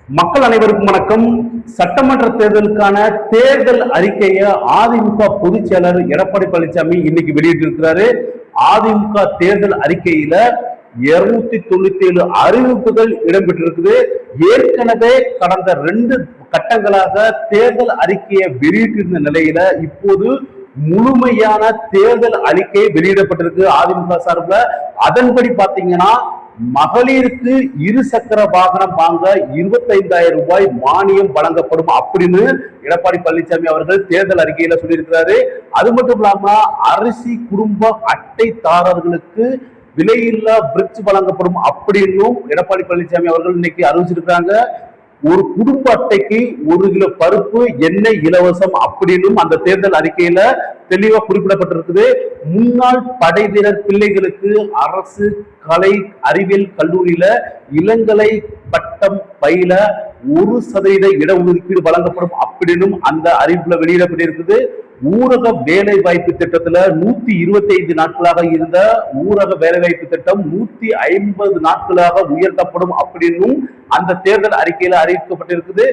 மக்கள் அனைவருக்கும் வணக்கம். சட்டமன்ற தேர்தலுக்கான தேர்தல் அறிக்கையை அதிமுக பொதுச் செயலர் எடப்பாடி பழனிசாமி இன்னைக்கு வெளியிட்டிருக்கிறாரு. அதிமுக தேர்தல் அறிக்கையில 297 அறிவிப்புகள் இடம்பெற்றிருக்குது. ஏற்கனவே கடந்த 2 கட்டங்களாக தேர்தல் அறிக்கையை வெளியிட்டிருந்த நிலையில இப்போது முழுமையான தேர்தல் அறிக்கை வெளியிடப்பட்டிருக்கு அதிமுக சார்பில். அதன்படி பாத்தீங்கன்னா மகளிருக்கு 2 சக்கர வாகனம் வாங்க 25,000 ரூபாய் மானியம் வழங்கப்படும் அப்படின்னு எடப்பாடி பழனிசாமி அவர்கள் தேர்தல் அறிக்கையில சொல்லியிருக்கிறாரு. அது மட்டும் இல்லாம அரிசி குடும்ப அட்டைதாரர்களுக்கு விலையில்லா பிரிட்ஜ் வழங்கப்படும் அப்படின்னும் எடப்பாடி பழனிசாமி அவர்கள் இன்னைக்கு அறிவிச்சிருக்காங்க. ஒரு குடும்ப அட்டைக்கு 1 கிலோ பருப்பு எண்ணெய் இலவசம் அப்படின்னு அந்த தேர்தல் அறிக்கையில தெளிவா குறிப்பிடப்பட்டிருக்குது. முன்னாள் படை வீரர் பிள்ளைகளுக்கு அரசு கலை அறிவியல் கல்லூரியில இளங்கலை பட்டம் பயில 1% இடஒதுக்கீடு வழங்கப்படும் அப்படின்னு அந்த அறிவிப்புல வெளியிடப்பட்டிருக்குது. ஊரக வேலை வாய்ப்பு திட்டத்துல 125 நாட்களாக இருந்த ஊரக வேலை வாய்ப்பு திட்டம் 150 நாட்களாக உயர்த்தப்படும் அப்படின்னும் அந்த தேர்தல் அறிக்கையில அறிவிக்கப்பட்டிருக்குது.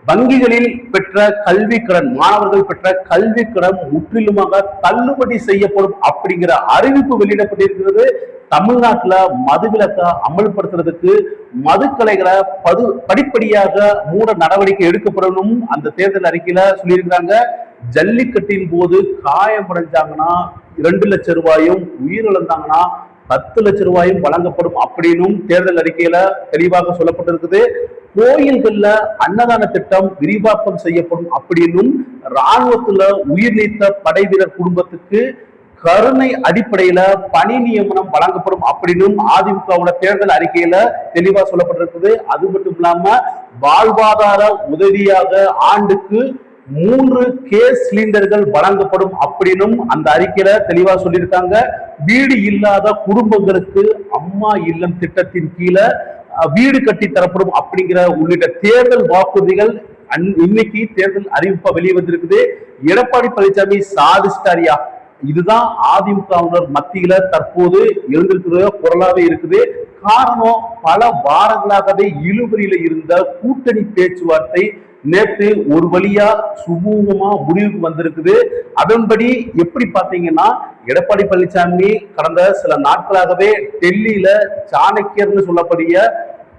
வங்கிகளில் பெற்ற கல்வி கடன், மாணவர்கள் பெற்ற கல்வி கடன் முற்றிலுமாக தள்ளுபடி செய்யப்படும் அப்படிங்கிற அறிவிப்பு வெளியிடப்பட்டிருக்கிறது. தமிழ்நாட்டுல மதுவிலக்க அமல்படுத்துறதுக்கு மதுக்கலைகளை படிப்படியாக மூட நடவடிக்கை எடுக்கப்படணும் அந்த தேர்தல் அறிக்கையில சொல்லியிருக்கிறாங்க. ஜல்லிக்கட்டின் போது காயமடைஞ்சாங்கன்னா 2 லட்சம் ரூபாயும், உயிரிழந்தாங்கன்னா 10 லட்சம் ரூபாயும் வழங்கப்படும் அப்படின்னும் தேர்தல் அறிக்கையில தெளிவாக சொல்லப்பட்டிருக்குது. கோயில்கள்ல அன்னதான திட்டம் விரிவாக்கம் செய்யப்படும் அப்படின்னும் ராணுவத்துல உயிர் நீத்த படை வீரர் குடும்பத்துக்கு கருணை அடிப்படையில பணி நியமனம் வழங்கப்படும் அப்படின்னும் அதிமுகவோட தேர்தல் அறிக்கையில தெளிவா சொல்லப்பட்டிருக்குது. அது மட்டும் இல்லாம வாழ்வாதார உதவியாக ஆண்டுக்கு 3 கேஸ் சிலிண்டர்கள் வழங்கப்படும் அப்படின்னும் அந்த அறிக்கையில தெளிவா சொல்லியிருக்காங்க. வீடு இல்லாத குடும்பங்களுக்கு அம்மா இல்லம் திட்டத்தின் கீழே வீடு கட்டி தரப்படும் அப்படிங்கிற உள்ளிட்ட தேர்தல் வாக்குறுதிகள் இன்னைக்கு தேர்தல் அறிவிப்பா வெளியே வந்திருக்குது. எடப்பாடி பழனிசாமி சாதிஸ்டாரியா, இதுதான் அதிமுகவினர் மத்தியில தற்போது எழுந்திருக்கிற குரலாவே இருக்குது. காரணம், பல வாரங்களாகவே இழுபறியில இருந்த கூட்டணி பேச்சுவார்த்தை நேற்று ஒரு வழியா சுமூகமா முடிவுக்கு வந்திருக்குது. அதன்படி எப்படி பாத்தீங்கன்னா, எடப்பாடி பழனிசாமி கடந்த சில நாட்களாகவே டெல்லியில சாணக்கியர்னு சொல்லக்கூடிய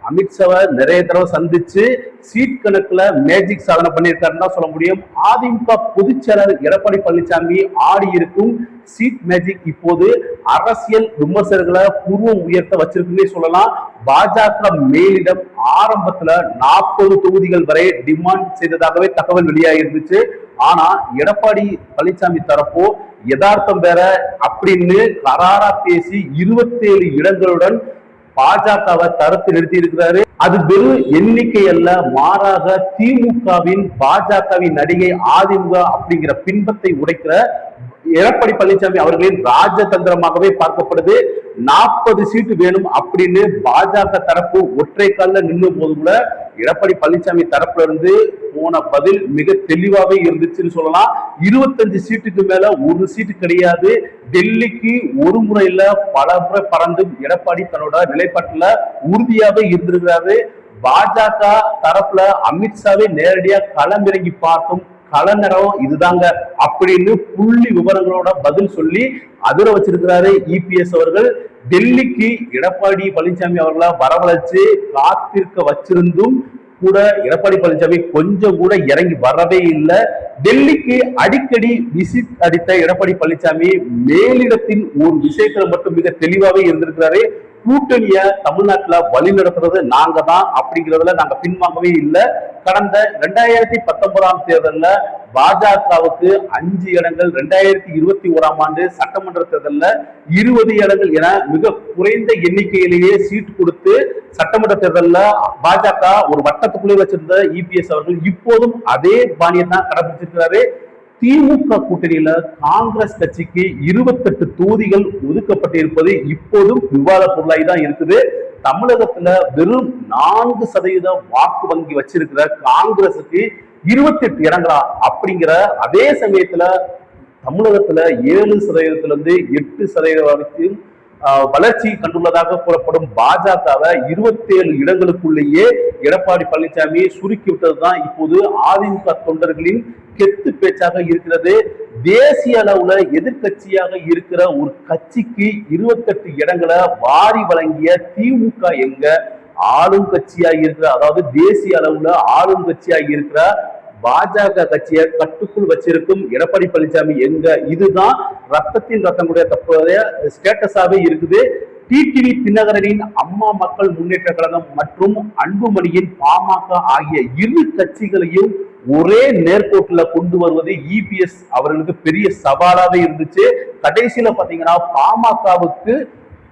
அமித்ஷாவை நிறைய தடவை சந்திச்சு சீட் கணக்குல மேஜிக் சாதனை பண்ணியிருக்காருன்னு தான் சொல்ல முடியும். அதிமுக பொதுச் செயலர் எடப்பாடி பழனிசாமி ஆடி இருக்கும் சீட் மேஜிக் இப்போது அரசியல் விமர்சகர்களை பூர்வம் உயர்த்த வச்சிருக்குன்னே சொல்லலாம். பாஜக மேலிடம் ஆரம்பத்துல 40 தொகுதிகள் வரை டிமாண்ட் செய்ததாகவே தகவல் வெளியாகி இருந்துச்சு. ஆனா எடப்பாடி பழனிசாமி தரப்போ யதார்த்தம் வேற அப்படின்னு கராரா பேசி 27 இடங்களுடன் பாஜகவை தரத்து நிறுத்தி இருக்கிறாரு. அது வெறும் எண்ணிக்கை அல்ல, மாறாக திமுகவின் பாஜகவின் நடிகை அதிமுக அப்படிங்கிற பின்பத்தை உடைக்கிற எடப்பாடி பழனிசாமி அவர்களின் ராஜதந்திரமாகவே பார்க்கப்படுது. 40 சீட்டு வேணும் அப்படின்னு பாஜக தரப்பு ஒற்றை காலில் நின்று போது கூட எடப்பாடி பழனிசாமி தரப்புல இருந்து போன பதில் மிக தெளிவாகவே இருந்துச்சுன்னு சொல்லலாம். 25 சீட்டுக்கு மேல 1 சீட்டு கிடையாது. டெல்லிக்கு ஒரு முறை இல்ல பல முறை பறந்து எடப்பாடி தன்னோட நிலைப்பாட்டுல உறுதியாவே இருந்திருக்கிறாரு. பாஜக தரப்புல அமித்ஷாவை நேரடியா களமிறங்கி பார்க்கும் களநரம் இதுதாங்க அப்படின்னு புள்ளி விவரங்களோட பதில் சொல்லி அதிர வச்சிருக்கிறாரு இபிஎஸ் அவர்கள். டெல்லிக்கு எடப்பாடி பழனிசாமி அவர்களை வரவழைச்சு காத்திருக்க வச்சிருந்தும் கூட எடப்பாடி பழனிசாமி கொஞ்சம் கூட இறங்கி வரவே இல்லை. டெல்லிக்கு அடிக்கடி விசிட் அடித்த எடப்பாடி பழனிசாமி மேலிடத்தின் ஒரு விஷயத்துல மட்டும் மிக தெளிவாகவே இருந்திருக்கிறாரு. கூட்டணிய தமிழ்நாட்டுல வழி நடத்துறது நாங்க தான் அப்படிங்கிறதுல நாங்க பின்வாங்கவே இல்லை. கடந்த 2019 தேர்தலில் பாஜகவுக்கு 5 இடங்கள், 2021 ஆண்டு சட்டமன்ற தேர்தலில் 20 இடங்கள் என மிக குறைந்த எண்ணிக்கையிலேயே சீட் கொடுத்து சட்டமன்ற தேர்தலில் பாஜக ஒரு வட்டத்துக்குள்ளே வச்சிருந்த இபிஎஸ் அவர்கள் இப்போதும் அதே பாணியை தான் கடைபிடிச்சிருக்கிறாரு. திமுக கூட்டணியில காங்கிரஸ் கட்சிக்கு 28 தொகுதிகள் ஒதுக்கப்பட்டிருப்பது இப்போதும் விவாத பொருளாய் தான் இருக்குது. தமிழகத்துல வெறும் 4% வாக்கு வங்கி வச்சிருக்கிற காங்கிரசுக்கு 28 இடங்களா அப்படிங்கிற அதே சமயத்துல தமிழகத்துல 7% 8% வரைக்கும் வளர்ச்சி கண்டுள்ளதாக கூறப்படும் பாஜகவை 27 இடங்களுக்குள்ளேயே எடப்பாடி பழனிசாமி சுருக்கி விட்டதுதான் இப்போது அதிமுக தொண்டர்களின் கெத்து பேச்சாக இருக்கிறது. தேசிய அளவுல எதிர்கட்சியாக இருக்கிற ஒரு கட்சிக்கு 28 இடங்களை வாரி வழங்கிய திமுக எங்க ஆளும் கட்சியா இருக்கிற, அதாவது தேசிய அளவுல ஆளும் கட்சியா இருக்கிற பாஜக கட்சியை கட்டுக்குள் வச்சிருக்கும் எடப்பாடி பழனிசாமி எங்க? இதுதான் ரத்தத்தின் ரத்தம் கூட தற்போதைய ஸ்டேட்டஸாவே இருக்குது. டிடிவி தினகரனின் அம்மா மக்கள் முன்னேற்ற கழகம் மற்றும் அன்புமணியின் பாமக ஆகிய இரு கட்சிகளையும் ஒரே நேர்கோட்டுல கொண்டு வருவது இபிஎஸ் அவர்களுக்கு பெரிய சவாலாவே இருந்துச்சு. கடைசியில பாத்தீங்கன்னா பாமகவுக்கு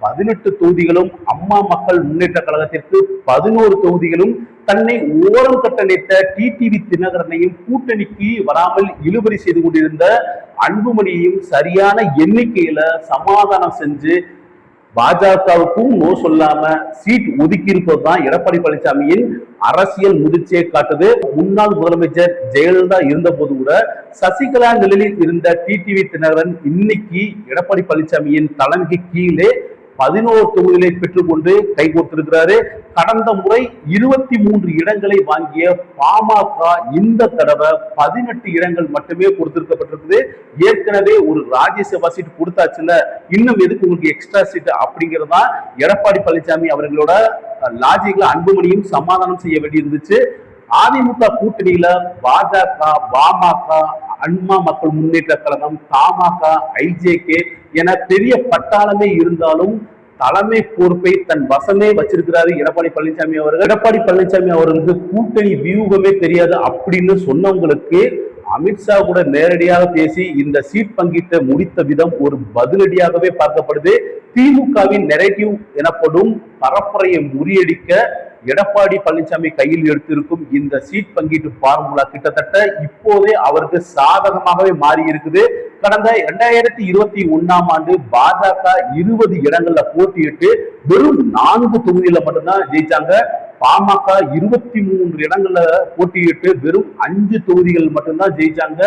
18 தொகுதிகளும், அம்மா மக்கள் முன்னேற்ற கழகத்திற்கு 11 தொகுதிகளும், தன்னை ஓரம் கட்ட நினைத்த டிடிவி தினகரனையும் கூட்டணிக்கு வராமல் இழுபறி செய்து கொண்டிருந்த அன்புமணியையும் சரியான எண்ணிக்கையில சமாதானம் செஞ்சு பாஜகவுக்கும் நோ சொல்லாம சீட் ஒதுக்கி இருப்பதுதான் எடப்பாடி பழனிசாமியின் அரசியல் முதிர்ச்சியை காட்டுது. முன்னாள் முதலமைச்சர் ஜெயலலிதா இருந்த போது கூட சசிகலா நிலையில் இருந்த டிடிவி தினகரன் இன்னைக்கு எடப்பாடி பழனிசாமியின் தலைமைக்கு கீழே 11 தொகுதிகளை பெற்றுக்கொண்டு கைகோர்த்திருக்கிறாரு. கடந்த முறை 23 இடங்களை வாங்கிய பாமக இந்த தடவை 18 இடங்கள் மட்டுமே கொடுத்திருக்கப்பட்டிருக்குது. ஏற்கனவே ஒரு ராஜ்யசபா சீட் கொடுத்தாச்சுல, இன்னும் எதுக்கு உங்களுக்கு எக்ஸ்ட்ரா சீட் அப்படிங்கிறதா எடப்பாடி பழனிசாமி அவர்களோட லாஜிக்ல அன்புமணியும் சமாதானம் செய்ய வேண்டியிருந்துச்சு. அதிமுக கூட்டணியில பாஜக, பாமக, அம்மா மக்கள் முன்னேற்ற கழகம், தமாக, ஐஜேகே என பெரிய பட்டாளமே இருந்தாலும் தலைமை பொறுப்பை தன் வசமே வச்சிருக்கிறாரு எடப்பாடி பழனிசாமி அவர்கள். எடப்பாடி பழனிசாமி அவர்களுக்கு கூட்டணி வியூகமே தெரியாது அப்படின்னு சொன்னவங்களுக்கு அமித்ஷா கூட நேரடியாக பேசி இந்த சீட் பங்கீட்டை முடித்த விதம் ஒரு பதிலடியாகவே பார்க்கப்படுது. திமுகவின் நெரேட்டிவ் எனப்படும் பரப்புரையை முறியடிக்க எடப்பாடி பழனிசாமி கையில் எடுத்திருக்கும் இந்த சீட் பங்கீட்டு பார்முலா கிட்டத்தட்ட இப்போதே அவருக்கு சாதகமாகவே மாறி இருக்குது. கடந்த 2021ஆம் ஆண்டு பாஜக 20 இடங்கள்ல போட்டியிட்டு வெறும் 4 தொகுதியில மட்டும்தான் ஜெயிச்சாங்க. பாமக 23 இடங்கள்ல போட்டியிட்டு வெறும் 5 தொகுதிகள் மட்டும்தான் ஜெயிச்சாங்க.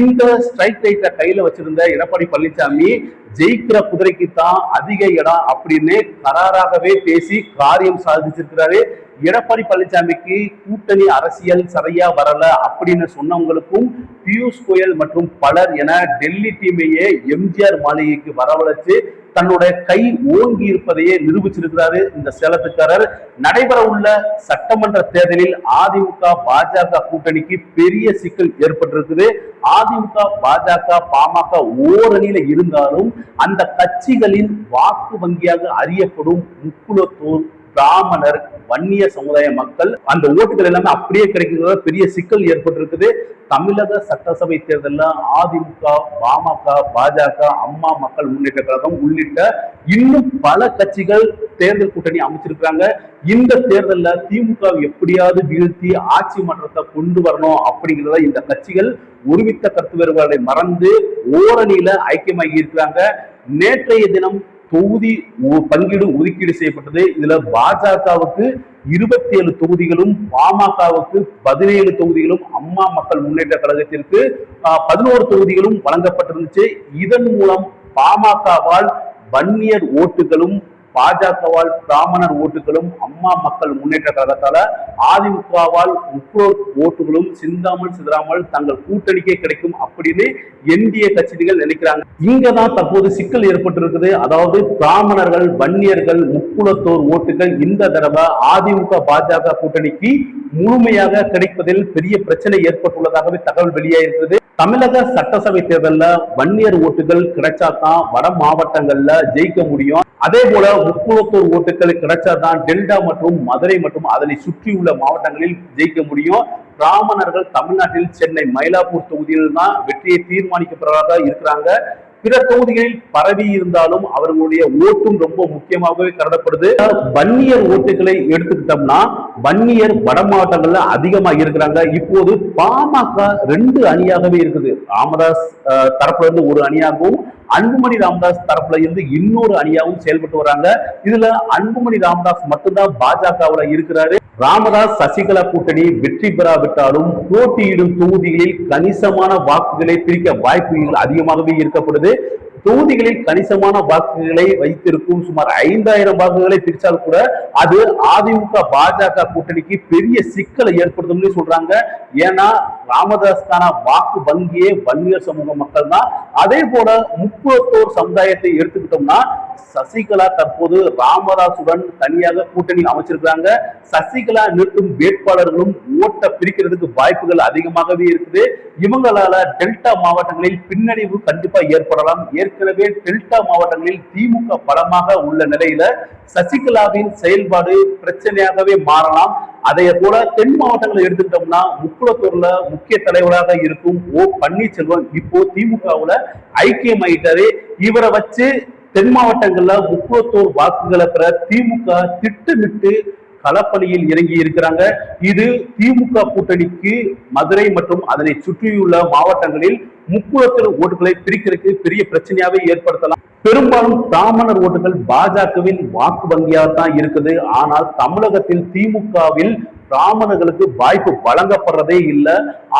இந்த ஸ்ட்ரைக் ரைட்டை கையில வச்சிருந்த எடப்பாடி பழனிசாமி ஜெயிக்கிற குதிரைக்கு தான் அதிக இடம் அப்படின்னு கராராகவே பேசி காரியம் சாதிச்சிருக்கிறாரு. எடப்பாடி பழனிசாமிக்கு கூட்டணி அரசியல் சரியா வரல அப்படின்னு சொன்னவங்களுக்கும் பியூஷ் கோயல் மற்றும் பலர் என டெல்லி டீமையே எம்ஜிஆர் மாளிகைக்கு வரவழைச்சு தன்னுடைய கை ஓங்கி இருப்பதையே நிரூபிச்சிருக்கிறாரு இந்த சேலத்துக்காரர். நடைபெற உள்ள சட்டமன்ற தேர்தலில் அதிமுக பாஜக கூட்டணிக்கு பெரிய சிக்கல் ஏற்பட்டிருக்குது. அதிமுக பாஜக பாமக ஓரணியில இருந்தாலும் அந்த கட்சிகளின் வாக்கு வங்கியாக அறியப்படும் முக்குலத்தோர், பிராமணர், வன்னிய சமுதாய மக்கள் அந்த ஓட்டுகள் எல்லாமே அப்படியே கிடைக்கிற பெரிய சிக்கல் ஏற்பட்டிருக்குது. தமிழக சட்டசபை தேர்தலில் அதிமுக, பாமக, பாஜக, அம்மா மக்கள் முன்னேற்ற கழகம் உள்ளிட்ட இன்னும் பல கட்சிகள் தேர்தல் கூட்டணி அமைச்சிருக்காங்க. இந்த தேர்தலில் திமுக எப்படியாவது வீழ்த்தி ஆட்சி மாற்றத்தை கொண்டு வரணும் அப்படிங்கிறத இந்த கட்சிகள் ஒருமித்த கருத்து வேறுபாடுகளை மறந்து ஓரணியில ஐக்கியமாகி இருக்கிறாங்க. நேற்றைய தினம் தொகுதி பங்கீடு ஒதுக்கீடு செய்யப்பட்டது. இதுல பாஜகவுக்கு 27 தொகுதிகளும், பாமகவுக்கு 17 தொகுதிகளும், அம்மா மக்கள் முன்னேற்ற கழகத்திற்கு 11 தொகுதிகளும் வழங்கப்பட்டிருந்துச்சு. இதன் மூலம் பாமகவால் வன்னியர் ஓட்டுகளும், பாஜகவால் பிராமணர் ஓட்டுகளும், அம்மா மக்கள் முன்னேற்ற கழகத்தால அதிமுகவால் முற்றோர் ஓட்டுகளும் சிந்தாமல் சிதறாமல் தங்கள் கூட்டணிக்கே கிடைக்கும் அப்படின்னு என்டிஏ கட்சிகள் நினைக்கிறாங்க. இங்கதான் தற்போது சிக்கல் ஏற்பட்டிருக்குது. அதாவது பிராமணர்கள், வன்னியர்கள், முக்குலத்தோர் ஓட்டுகள் இந்த தடவை அதிமுக பாஜக கூட்டணிக்கு முழுமையாக கிடைப்பதில் பெரிய பிரச்சனை ஏற்பட்டுள்ளதாகவே தகவல் வெளியாயிருக்கிறது. தமிழக சட்டசபை தேர்தலில் வன்னியர் ஓட்டுகள் கிடைச்சாதான் வட மாவட்டங்கள்ல ஜெயிக்க முடியும். அதே போல முக்குலத்தோர் ஓட்டுகள் கிடைச்சாதான் டெல்டா மற்றும் மதுரை மற்றும் அதனை சுற்றியுள்ள மாவட்டங்களில் ஜெயிக்க முடியும். பிராமணர்கள் தமிழ்நாட்டில் சென்னை, மயிலாப்பூர் தொகுதியில் தான் வெற்றியை தீர்மானிக்கப்படுறதாக இருக்கிறாங்க. பிற தொகுதிகளில் பரவி இருந்தாலும் அவர்களுடைய ஓட்டும் ரொம்ப முக்கியமாகவே கருதப்படுது. வன்னியர் ஓட்டுகளை எடுத்துக்கிட்டோம்னா வன்னியர் வட மாவட்டங்கள்ல அதிகமாக இருக்கிறாங்க. இப்போது பாமக 2 அணியாகவே இருக்குது. ராமதாஸ் தரப்புல இருந்து ஒரு அணியாகவும், அன்புமணி ராமதாஸ் தரப்புல இருந்து இன்னொரு அணியாகவும் செயல்பட்டு வராங்க. இதுல அன்புமணி ராமதாஸ் மட்டும்தான் பாஜகவுல இருக்கிறாரு. ராமதாஸ் சசிகலா கூட்டணி வெற்றி பெறாவிட்டாலும் போட்டியிடும் தொகுதிகளில் கணிசமான வாக்குகளை பிரிக்க வாய்ப்புகள் அதிகமாகவே இருக்கப்படுது. தொகுதிகளில் கணிசமான வாக்குகளை வைத்திருக்கும் சுமார் 5000 வாக்குகளை பிரிச்சால் கூட அது அதிமுக பாஜக கூட்டணிக்கு பெரிய சிக்கலை ஏற்படுத்தும்னு சொல்றாங்க. ஏன்னா ராமதாஸ்கான வாக்கு வங்கியே வன்னியர் சமூக மக்கள் தான். அதே போல முக்குளத்தோர் சமுதாயத்தை எடுத்துக்கிட்டோம்னா சசிகலா தற்போது ராமதாசுடன் தனியாக கூட்டணி அமைச்சிருக்கிறாங்க. சசிகலா நிறுத்தும் வேட்பாளர்களும் ஓட்ட பிரிக்கிறதுக்கு வாய்ப்புகள் அதிகமாகவே இருக்குது. இவங்களால டெல்டா மாவட்டங்களில் பின்னடைவு கண்டிப்பா ஏற்படலாம். ஏற்கனவே டெல்டா மாவட்டங்களில் திமுக பலமாக உள்ள நிலையில சசிகலாவின் செயல்பாடு பிரச்சனையாகவே மாறலாம். அதே போல தென் மாவட்டங்களை எடுத்துக்கிட்டோம்னா முக்குளத்தூர்ல முக்கிய தலைவராக இருக்கும் ஓ பன்னீர்செல்வம் இப்போ திமுகவுல ஐக்கியமாயிட்டாரு. இவரை வச்சு தென் மாவட்டங்கள்ல முக்குளத்தூர் வாக்குகளை பெற திமுக திட்டமிட்டு களப்பணியில் இறங்கி இருக்கிறாங்க. இது திமுக கூட்டணிக்கு மதுரை மற்றும் அதனை சுற்றியுள்ள மாவட்டங்களில் முக்குளத்தூர் ஓட்டுகளை பிரிக்கிறதுக்கு பெரிய பிரச்சனையாவே ஏற்படுத்தலாம். பெரும்பாலும் பிராமணர் ஓட்டுகள் பாஜகவின் வாக்கு வங்கியாக தான் இருக்குது. ஆனால் தமிழகத்தில் திமுகவில் பிராமணர்களுக்கு வாய்ப்பு வழங்கப்படுறதே இல்லை.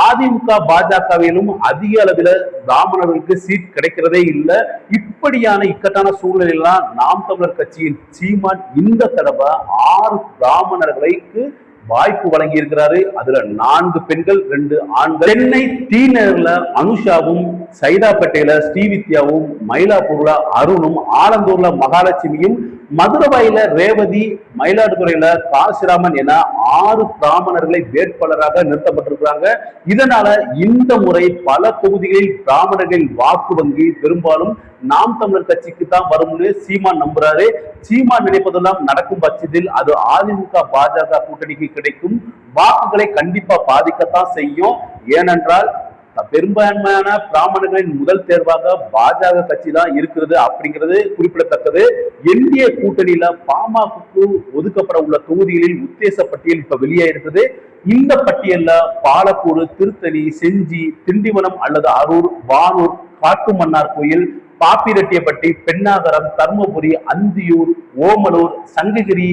அதிமுக பாஜகவிலும் அதிக அளவில் பிராமணர்களுக்கு சீட் கிடைக்கிறதே இல்லை. இப்படியான இக்கட்டான சூழ்நிலையெல்லாம் நாம் தமிழர் கட்சியின் சீமான் இந்த தடவை 6 பிராமணர்களுக்கு வாய்ப்பு வழங்கி இருக்கிறாரு. அதுல 4 பெண்கள் 2 ஆண்கள். சென்னை டி நகர்ல அனுஷாவும், சைதாப்பேட்டையில ஸ்ரீவித்யாவும், மயிலாப்பூர்ல அருணும், ஆலந்தூர்ல மகாலட்சுமியும், மதுரவாயில ரேவதி, மயிலாடுதுறையில காசிராமன் என 6 பிராமணர்களை வேட்பாளராக நிறுத்தப்பட்டிருக்கிறாங்க. இதனால இந்த முறை பல தொகுதிகளில் பிராமணர்களின் வாக்கு வங்கி பெரும்பாலும் நாம் தமிழர் கட்சிக்கு தான் வரும்னு சீமான் நம்புறாரு. சீமான் நினைப்பதெல்லாம் நடக்கும் பட்சத்தில் அது அதிமுக பாஜக கூட்டணிக்கு கிடைக்கும் வாக்குகளை கண்டிப்பா பாதிக்கத்தான் செய்யும். ஏனென்றால் பெரும்பான்மையான பிராமணர்களின் முதல் தேர்வாக பாஜக கட்சி தான் இருக்கிறது அப்படிங்கிறது குறிப்பிடத்தக்கது. என்டிஏ கூட்டணியில பாமகவுக்கு ஒதுக்கப்பட உள்ள தொகுதிகளில் உத்தேச பட்டியல் இப்ப வெளியாயிருக்குது. இந்த பட்டியல்ல பாலக்கோடு, திருத்தணி, செஞ்சி, திண்டிவனம் அல்லது அரூர், வானூர், காட்டுமன்னார் கோயில், பாப்பிரெட்டியப்பட்டி, பெண்ணாகரம், தர்மபுரி, அந்தியூர், ஓமலூர், சங்ககிரி,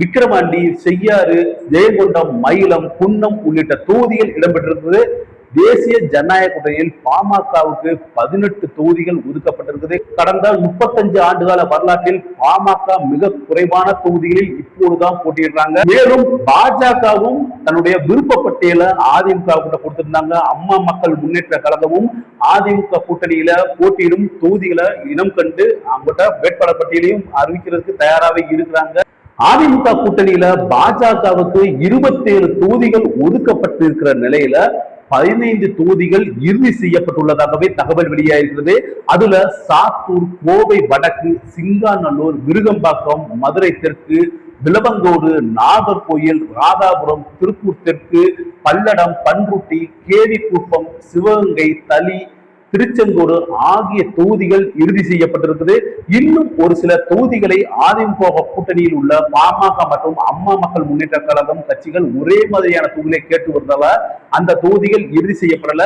விக்கிரவாண்டி, செய்யாறு, ஜெயங்கொண்டம், மயிலம், குன்னம் உள்ளிட்ட தொகுதிகள் இடம்பெற்றிருக்கிறது. தேசிய ஜனநாயக கூட்டணியில் பாமகவுக்கு 18 தொகுதிகள் ஒதுக்கப்பட்டிருக்குது. கடந்த 35 ஆண்டுகால வரலாற்றில் பாமக மிக குறைவான தொகுதிகளில் இப்போதுதான் போட்டியிடுறாங்க. மேலும் பாஜகவும் தன்னுடைய விருப்ப பட்டியலை அதிமுக கிட்ட கொடுத்திருந்தாங்க. அம்மா மக்கள் முன்னேற்ற கழகமும் அதிமுக கூட்டணியில போட்டியிடும் தொகுதிகளை இனம் கண்டு அவங்ககிட்ட வேட்பாளர் பட்டியலையும் அறிவிக்கிறதுக்கு தயாராக இருக்கிறாங்க. அதிமுக கூட்டணியில பாஜகவுக்கு 27 தொகுதிகள் ஒதுக்கப்பட்டிருக்கிற நிலையில 15 தொகுதிகள் இறுதி செய்யப்பட்டுள்ளதாகவே தகவல் வெளியாகிறது. அதுல சாத்தூர், கோவை வடக்கு, சிங்காநல்லூர், விருகம்பாக்கம், மதுரை தெற்கு, விளவங்கோடு, நாகர்கோயில், ராதாபுரம், திருப்பூர் தெற்கு, பல்லடம், பன்ருட்டி, கேவிக்குப்பம், சிவகங்கை, தளி, திருச்செங்கோடு ஆகிய தொகுதிகள் இறுதி செய்யப்பட்டிருக்குது. இன்னும் ஒரு சில தொகுதிகளை அதிமுக கூட்டணியில் உள்ள பாமக மற்றும் அம்மா மக்கள் முன்னேற்ற கழகம் கட்சிகள் ஒரே மாதிரியான தொகுதிகளை கேட்டு வருவதால அந்த தொகுதிகள் இறுதி செய்யப்படல.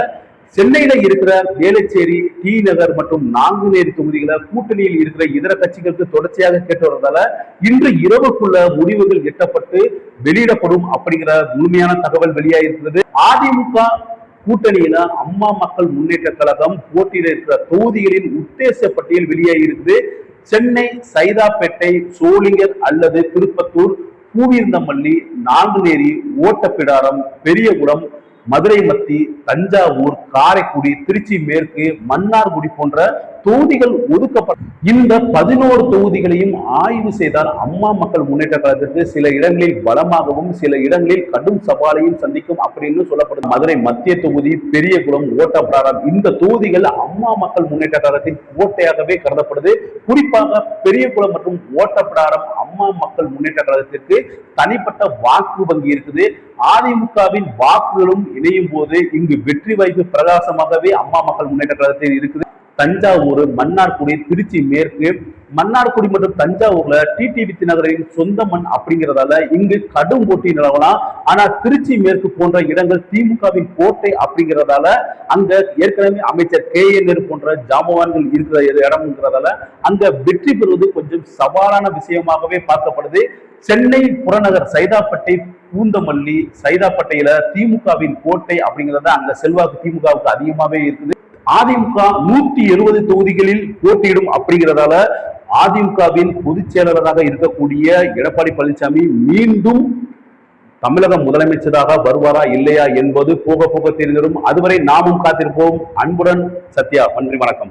சென்னையில இருக்கிற வேளச்சேரி, டி நகர் மற்றும் நாங்குநேரி தொகுதிகளை கூட்டணியில் இருக்கிற இதர கட்சிகளுக்கு தொடர்ச்சியாக கேட்டு வருவதால இன்று இரவுக்குள்ள முடிவுகள் எட்டப்பட்டு வெளியிடப்படும் அப்படிங்கிற முழுமையான தகவல் வெளியாகிருக்கிறது. அதிமுக கூட்டணியில அம்மா மக்கள் முன்னேற்ற கழகம் போட்டியிட இருக்கிற தொகுதிகளின் உத்தேச பட்டியல் வெளியாகி இருக்குது. சென்னை சைதாப்பேட்டை, சோளிங்கர் அல்லது திருப்பத்தூர், பூவிருந்தமல்லி, நாங்குநேரி, ஓட்டப்பிடாரம், பெரியகுளம், மதுரை மத்தி, தஞ்சாவூர், காரைக்குடி, திருச்சி மேற்கு, மன்னார்குடி போன்ற தொகுதிகள் ஒதுக்கப்பட்ட இந்த 11 தொகுதிகளையும் ஆய்வு செய்தால் அம்மா மக்கள் முன்னேற்ற கழகத்திற்கு சில இடங்களில் பலமாகவும் சில இடங்களில் கடும் சவாலையும் சந்திக்கும் அப்படின்னு சொல்லப்படுது. மதுரை மத்திய தொகுதி, பெரியகுளம், ஓட்டப்பிடாரம் இந்த தொகுதிகள் அம்மா மக்கள் முன்னேற்ற கழகத்தின் கோட்டையாகவே கருதப்படுது. குறிப்பாக பெரியகுளம் மற்றும் ஓட்டப்பிடாரம் அம்மா மக்கள் முன்னேற்ற கழகத்திற்கு தனிப்பட்ட வாக்கு வங்கி இருக்குது. அதிமுகவின் வாக்குகளும் இணையும் போது இங்கு வெற்றி வாய்ப்பு பிரகாசமாகவே அம்மா மக்கள் முன்னேற்ற கழகத்தில் இருக்குது. தஞ்சாவூர், மன்னார்குடி, திருச்சி மேற்கு, மன்னார்குடி மற்றும் தஞ்சாவூர்ல டிடிவி தினகரின் சொந்த மண் அப்படிங்கிறதால இங்கு கடும் போட்டி நிலவலாம். ஆனா திருச்சி மேற்கு போன்ற இடங்கள் திமுகவின் கோட்டை அப்படிங்கிறதால அங்க ஏற்கனவே அமைச்சர் KN போன்ற ஜாமவான்கள் இருக்கிற இடம்ங்கிறதால அங்க வெற்றி பெறுவது கொஞ்சம் சவாலான விஷயமாகவே பார்க்கப்படுது. சென்னை புறநகர் சைதாப்பேட்டை, பூந்தமல்லி, சைதாப்பேட்டையில திமுகவின் கோட்டை அப்படிங்கிறத அங்க செல்வாக்கு திமுகவுக்கு அதிகமாவே இருக்குது. அதிமுக 170 தொகுதிகளில் போட்டியிடும் அப்படிங்கிறதால அதிமுகவின் பொதுச் செயலாளராக இருக்கக்கூடிய எடப்பாடி பழனிசாமி மீண்டும் தமிழக முதலமைச்சராக வருவாரா இல்லையா என்பது போக போக தெரிந்திடும். அதுவரை நாமும் காத்திருப்போம். அன்புடன் சத்யா. நன்றி, வணக்கம்.